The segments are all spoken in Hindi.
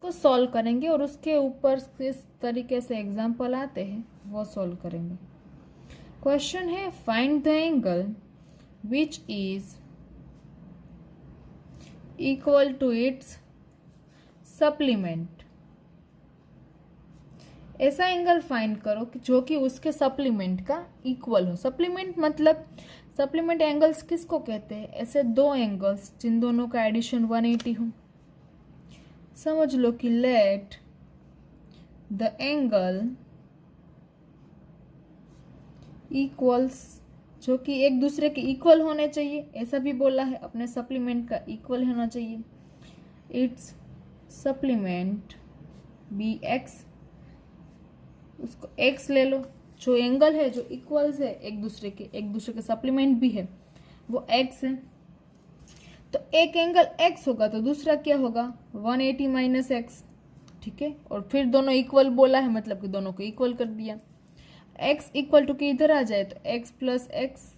को सॉल्व करेंगे और उसके ऊपर किस तरीके से एग्जाम्पल आते हैं वो सॉल्व करेंगे। क्वेश्चन है find the angle which is equal to its supplement. ऐसा एंगल फाइंड करो कि जो कि उसके सप्लीमेंट का इक्वल हो। सप्लीमेंट मतलब सप्लीमेंट एंगल्स किसको कहते हैं? ऐसे दो एंगल्स जिन दोनों का एडिशन 180 हो। समझ लो कि लेट द एंगल इक्वल्स, जो कि एक दूसरे के इक्वल होने चाहिए, ऐसा भी बोला है, अपने सप्लीमेंट का इक्वल होना चाहिए। इट्स सप्लीमेंट बी एक्स, उसको एक्स ले लो। जो एंगल है जो इक्वल्स है एक दूसरे के सप्लीमेंट भी है, वो एक्स है। तो एक एंगल एक्स होगा तो दूसरा क्या होगा? 180 माइनस एक्स। ठीक है, और फिर दोनों इक्वल बोला है, मतलब कि दोनों को इक्वल कर दिया। एक्स इक्वल टू के इधर आ जाए तो x plus x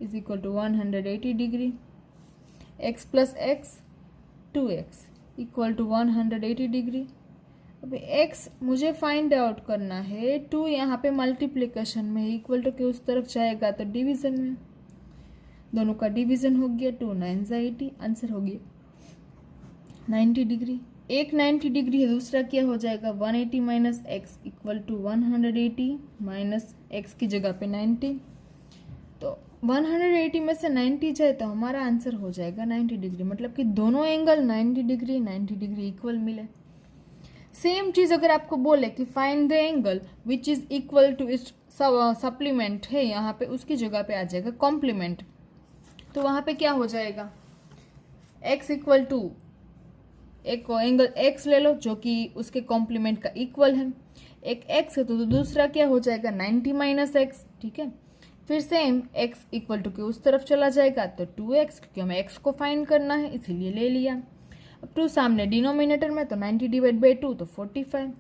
is equal to 180 degree. X plus x 2x equal to 180 degree. अभी x मुझे फाइंड आउट करना है। 2 यहाँ पे मल्टीप्लिकेशन में, इक्वल टू के उस तरफ जाएगा तो डिवीजन में, दोनों का डिवीजन हो गया। 2 9 80, आंसर हो गया 90 डिग्री। एक 90 डिग्री है, दूसरा क्या हो जाएगा? 180 minus x equal to 180 minus x की जगह पे 90। तो 180 में से 90 जाए तो हमारा आंसर हो जाएगा 90 डिग्री। मतलब कि दोनों एंगल 90 डिग्री इक्वल मिले। सेम चीज अगर आपको बोले कि find the angle which is equal to its supplement है, यहाँ पे उसकी जगह पे आ जाएगा कॉम्प्लीमेंट। तो वहां पे क्या हो जाएगा? x इक्वल टू एक एंगल x ले लो जो कि उसके कॉम्प्लीमेंट का इक्वल है। एक x है तो दूसरा क्या हो जाएगा? 90 माइनस एक्स। ठीक है, फिर सेम x इक्वल टू के उस तरफ चला जाएगा तो 2x, क्योंकि हमें x को फाइंड करना है इसीलिए ले लिया। अब 2 सामने डिनोमिनेटर में तो 90 डिवाइड बाई 2 तो 45।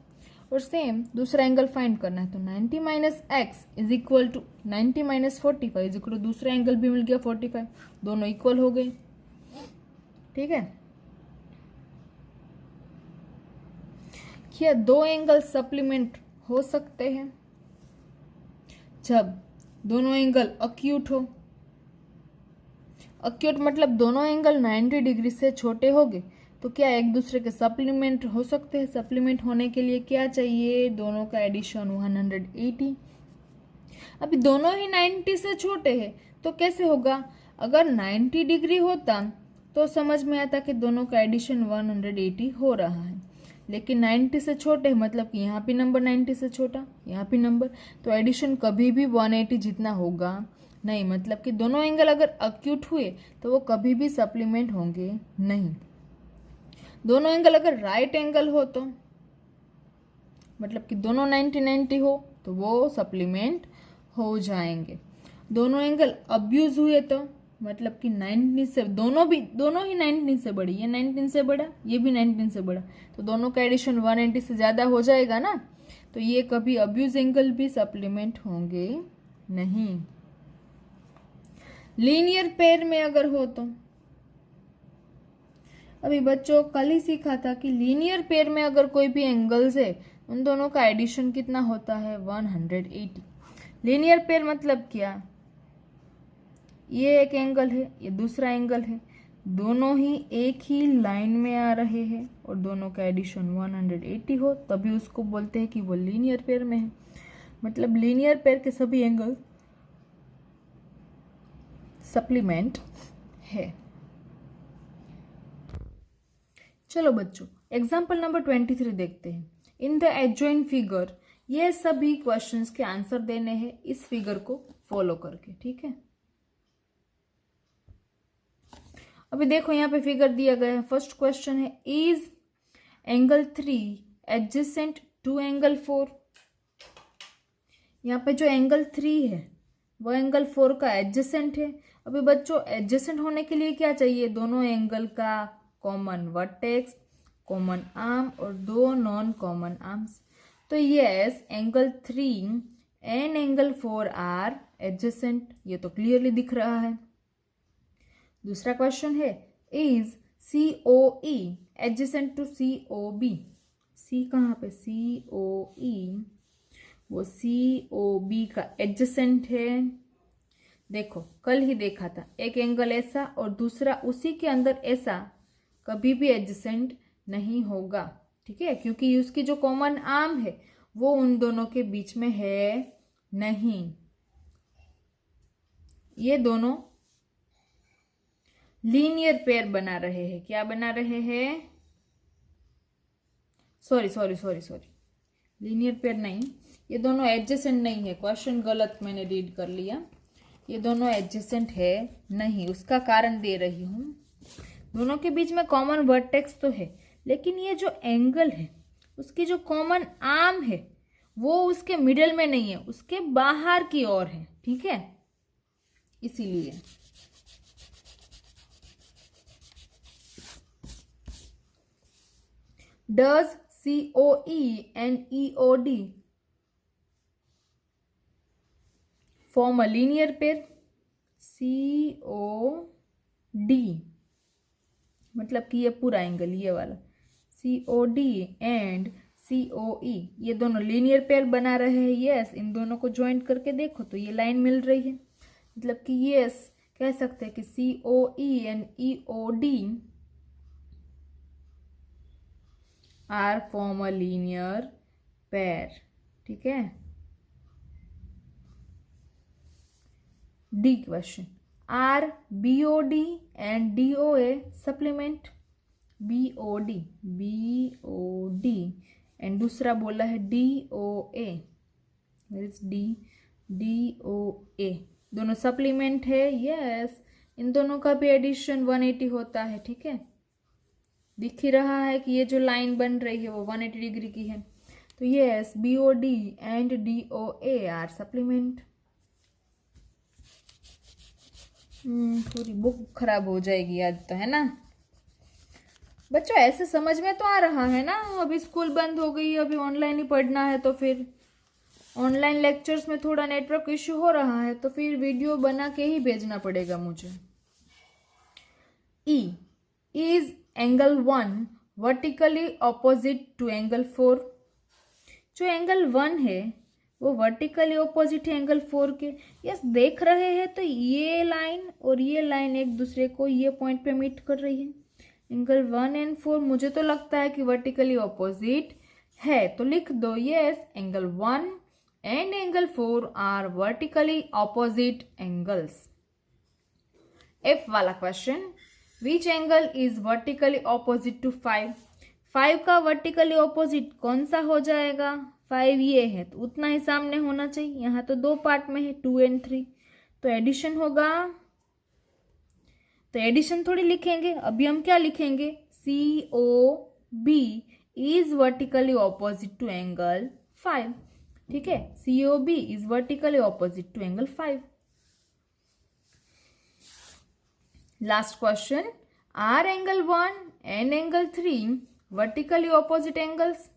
और सेम दूसरा एंगल फाइंड करना है तो 90 minus x is equal to 90 minus 45 is equal to दूसरा एंगल भी मिल गया 45, दोनों इक्वल हो गए। ठीक है, क्या दो एंगल सप्लीमेंट हो सकते हैं? जब दोनों एंगल अक्यूट हो। अक्यूट मतलब दोनों एंगल 90 डिग्री से छोटे होंगे तो क्या एक दूसरे के सप्लीमेंट हो सकते हैं? सप्लीमेंट होने के लिए क्या चाहिए? दोनों का एडिशन 180। अभी दोनों ही 90 से छोटे हैं तो कैसे होगा? अगर 90 डिग्री होता तो समझ में आता कि दोनों का एडिशन 180 हो रहा है, लेकिन 90 से छोटे मतलब कि यहाँ भी नंबर 90 से छोटा, यहाँ भी नंबर, तो एडिशन कभी भी 180 जितना होगा नहीं। मतलब कि दोनों एंगल अगर अक्यूट हुए तो वो कभी भी सप्लीमेंट होंगे नहीं। दोनों एंगल अगर राइट एंगल हो तो मतलब कि दोनों 90-90 हो तो वो सप्लीमेंट हो जाएंगे। दोनों एंगल अब्यूज हुए तो मतलब कि 19 से दोनों ही 19 से बड़ी, ये 19 से बड़ा, ये भी 19 से बड़ा, तो दोनों का एडिशन 180 से ज़्यादा हो जाएगा ना, तो ये कभी अब्यूज एंगल भी सप्लीमेंट होंगे नहीं। लीनियर पेयर में अगर हो तो, अभी बच्चों कल ही सीखा था कि लीनियर पेयर में अगर कोई भी एंगल्स है उन दोनों का एडिशन कितना होता है? 180। लीनियर पेयर मतलब क्या? ये एक एंगल है, ये दूसरा एंगल है, दोनों ही एक ही लाइन में आ रहे हैं और दोनों का एडिशन 180 हो तभी उसको बोलते हैं कि वो लीनियर पेयर में है। मतलब लीनियर पेयर के सभी एंगल सप्लीमेंट है। चलो बच्चों एग्जाम्पल नंबर 23 देखते हैं। इन द एडजॉइंट फिगर, ये सभी क्वेश्चंस के आंसर देने हैं इस फिगर को फॉलो करके। ठीक है, अभी देखो यहाँ पे फिगर दिया गया है। फर्स्ट क्वेश्चन है is angle 3 adjacent to angle 4। यहाँ पे जो एंगल 3 है वो एंगल 4 का एडजेसेंट है। अभी बच्चों एडजेसेंट होने के लिए क्या चाहिए? दोनों एंगल का कॉमन वर्टेक्स, कॉमन आर्म और दो नॉन कॉमन आर्म्स। तो yes angle 3 and angle 4 are adjacent, ये तो क्लियरली दिख रहा है। दूसरा क्वेश्चन है is COE adjacent to COB, C कहाँ पे, COE वो COB का एडजेसेंट है। देखो कल ही देखा था, एक एंगल ऐसा और दूसरा उसी के अंदर ऐसा कभी भी एडजेसेंट नहीं होगा, ठीक है, क्योंकि उसकी जो कॉमन आर्म है वो उन दोनों के बीच में है नहीं। ये दोनों लीनियर पेयर बना रहे हैं। क्या बना रहे हैं, sorry sorry sorry sorry, linear pair नहीं, ये दोनों एडजेसेंट नहीं है, क्वेश्चन गलत मैंने रीड कर लिया। ये दोनों एडजेसेंट है नहीं, उसका कारण दे रही हूं। दोनों के बीच में कॉमन वर्टेक्स तो है, लेकिन ये जो एंगल है उसकी जो कॉमन आर्म है वो उसके मिडल में नहीं है, उसके बाहर की ओर है, ठीक है, इसीलिए। Does COE and EOD form a linear pair? COD मतलब कि ये पूरा एंगल, ये वाला COD एंड COE ये दोनों लीनियर पेयर बना रहे हैं। यस, इन दोनों को ज्वाइंट करके देखो तो ये लाइन मिल रही है, मतलब कि यस कह सकते हैं कि COE and EOD are form a linear pair, ठीक है। D question, are BOD and DOA supplement, BOD and दूसरा बोला है DOA, DOA दोनों सप्लीमेंट है। यस, इन दोनों का भी एडिशन 180 होता है, ठीक है। दिख ही रहा है कि ये जो लाइन बन रही है वो 180 डिग्री की है, तो yes BOD and DOA are supplement. पूरी बुक खराब हो जाएगी आज तो, है ना बच्चों, ऐसे समझ में तो आ रहा है ना। अभी स्कूल बंद हो गई, अभी ऑनलाइन ही पढ़ना है, तो फिर ऑनलाइन लेक्चर्स में थोड़ा नेटवर्क इश्यू हो रहा है, तो फिर वीडियो बना के ही भेजना पड़ेगा मुझे। E is angle 1 vertically opposite to angle 4? जो एंगल 1 है वो वर्टिकली ऑपोजिट है एंगल 4 के। यस, देख रहे हैं तो ये लाइन और ये लाइन एक दूसरे को ये पॉइंट पे मीट कर रही है। एंगल 1 एंड 4 मुझे तो लगता है कि वर्टिकली ऑपोजिट है, तो लिख दो yes angle 1 and angle 4 are vertically opposite angles. F वाला question, which angle is vertically opposite to 5? 5 का वर्टिकली ऑपोजिट कौन सा हो जाएगा? 5 ये है तो उतना ही सामने होना चाहिए, यहाँ तो दो पार्ट में है 2 एंड 3, तो एडिशन होगा। तो एडिशन थोड़ी लिखेंगे, अभी हम क्या लिखेंगे, COB is vertically opposite to angle 5, ठीक है, COB is vertically opposite to angle 5। Last question, are angle 1 and angle 3 vertically opposite angles?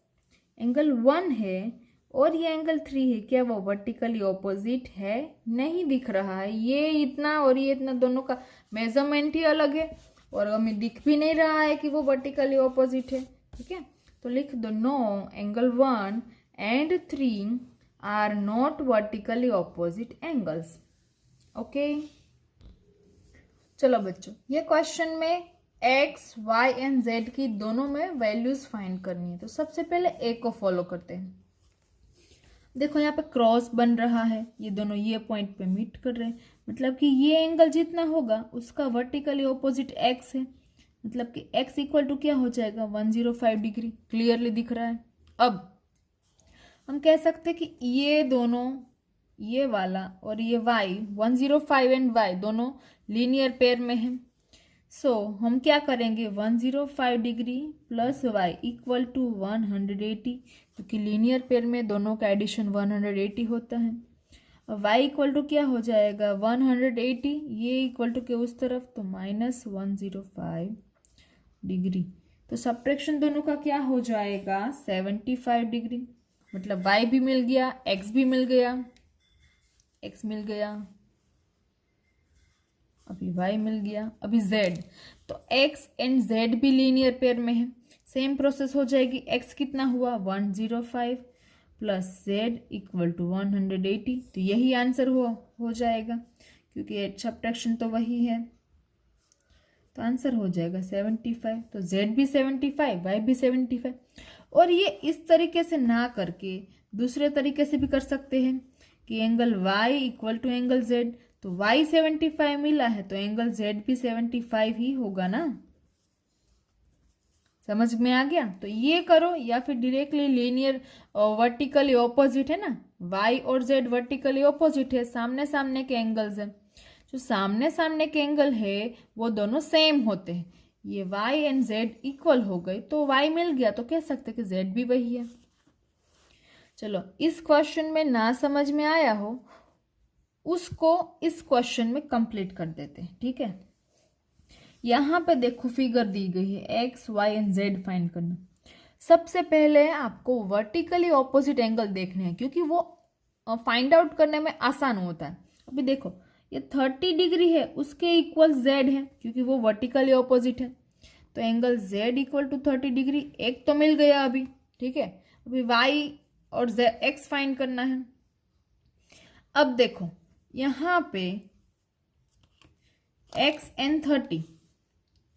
Angle 1 है और ये एंगल 3 है, क्या वो वर्टिकली ऑपोजिट है? नहीं दिख रहा है, ये इतना और ये इतना दोनों का मेजरमेंट ही अलग है, और हमें दिख भी नहीं रहा है कि वो वर्टिकली ऑपोजिट है, ठीक है। तो लिख दो no, angle 1 and 3 are not vertically opposite angles. Okay, चलो बच्चों, ये क्वेश्चन में x, y एंड z की दोनों में वैल्यूज फाइंड करनी है। तो सबसे पहले a को फॉलो करते हैं। देखो यहाँ पे क्रॉस बन रहा है, ये दोनों ये पॉइंट पे मीट कर रहे हैं, मतलब कि ये एंगल जितना होगा उसका वर्टिकली ऑपोजिट x है, मतलब कि x इक्वल टू क्या हो जाएगा 105 डिग्री, क्लियरली दिख रहा है। अब हम कह सकते हैं कि ये दोनों, ये वाला और ये y 105 एंड y दोनों लीनियर पेयर में है। सो हम क्या करेंगे, 105 degree plus y equal to 180, क्योंकि लीनियर पेयर में दोनों का एडिशन 180 होता है। अब y इक्वल टू क्या हो जाएगा 180, ये इक्वल टू के उस तरफ तो माइनस 105 डिग्री, तो सब्ट्रैक्शन दोनों का क्या हो जाएगा 75 डिग्री, मतलब y भी मिल गया, x भी मिल गया, x मिल गया। अभी y मिल गया। अभी z, तो x एंड z भी लीनियर पेयर में है, सेम प्रोसेस हो जाएगी। x कितना हुआ 105 प्लस z इक्वल टू 180, तो यही आंसर हो जाएगा क्योंकि एड सब्ट्रैक्शन तो वही है, तो आंसर हो जाएगा 75। तो z भी 75, y भी 75। और ये इस तरीके से ना करके दूसरे तरीके से भी कर सकते हैं कि angle y equal to angle z, तो y 75 मिला है तो एंगल z भी 75 ही होगा ना। समझ में आ गया? तो ये करो, या फिर डायरेक्टली लीनियर वर्टिकली ऑपोजिट है ना, y और z वर्टिकली ऑपोजिट है, सामने सामने के एंगल्स हैं। जो सामने सामने के एंगल है वो दोनों सेम होते हैं। ये y एंड z इक्वल हो गए तो y मिल गया, तो कह सकते कि z भी वही है। चलो, इस क्वेश्चन में ना समझ में आया हो उसको इस क्वेश्चन में कंप्लीट कर देते हैं, ठीक है। यहाँ पे देखो फिगर दी गई है, x, y and z find करना। सबसे पहले आपको वर्टिकली ऑपोजिट एंगल देखने हैं क्योंकि वो फाइंड आउट करने में आसान होता है। अभी देखो ये 30 डिग्री है, उसके इक्वल z है क्योंकि वो वर्टिकली ऑपोजिट है, तो angle z equal to 30 degree एक तो मिल गया अभी, ठीक है। अभी y और x फाइंड करना है। अब देखो यहाँ पे x एंड 30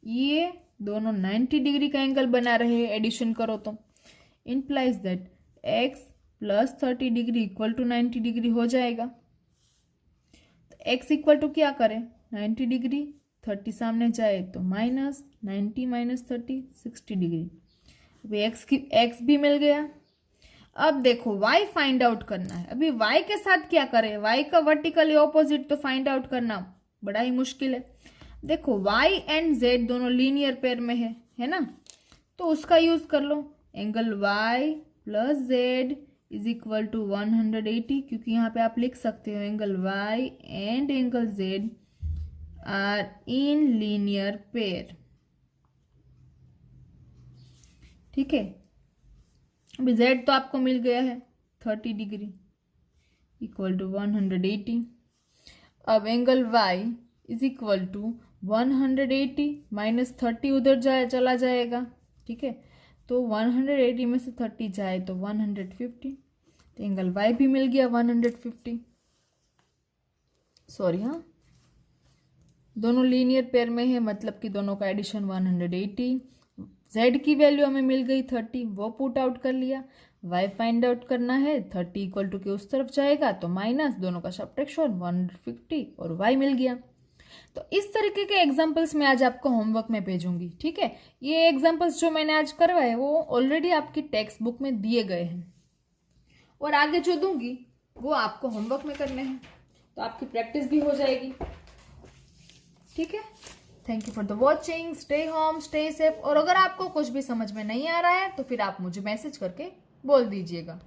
ये दोनों 90 डिग्री का एंगल बना रहे हैं, एडिशन करो तो implies that x plus 30 degree equal to 90 degree हो जाएगा। तो x इक्वल टू क्या करें 90 डिग्री, 30 सामने जाए तो माइनस 90 माइनस 30 60 डिग्री। अभी x भी मिल गया। अब देखो y फाइंड आउट करना है। अभी y के साथ क्या करें, y का वर्टिकली ऑपोजिट तो फाइंड आउट करना बड़ा ही मुश्किल है। देखो y एंड z दोनों लीनियर पेयर में है ना, तो उसका यूज कर लो। Angle y plus z is equal to 180, क्योंकि यहाँ पे आप लिख सकते हो angle y and angle z are in linear pair, ठीक है। अभी z तो आपको मिल गया है 30 डिग्री इक्वल टू 180। अब angle y is equal to 180 minus 30 उधर चला जाएगा, ठीक है। तो 180 में से 30 जाए तो 150, तो एंगल y भी मिल गया 150। सॉरी, हाँ, दोनों लीनियर पेयर में है, मतलब कि दोनों का एडिशन 180। z की वैल्यू हमें मिल गई 30, वो पुट आउट कर लिया। y फाइंड आउट करना है, 30 इक्वल टू के उस तरफ जाएगा तो माइनस, दोनों का सब्ट्रैक्शन 150 और y मिल गया। तो इस तरीके के एग्जाम्पल्स मैं आज आपको होमवर्क में भेजूंगी, ठीक है। ये एग्जाम्पल्स जो मैंने आज करवाए वो ऑलरेडी आपकी टेक्स्ट बुक में दिए गए हैं, और आगे जो दूंगी वो आपको होमवर्क में करने हैं, तो आपकी प्रैक्टिस भी हो जाएगी, ठीक है। Thank you for the watching, stay home, stay safe. और अगर आपको कुछ भी समझ में नहीं आ रहा है तो फिर आप मुझे मैसेज करके बोल दीजिएगा।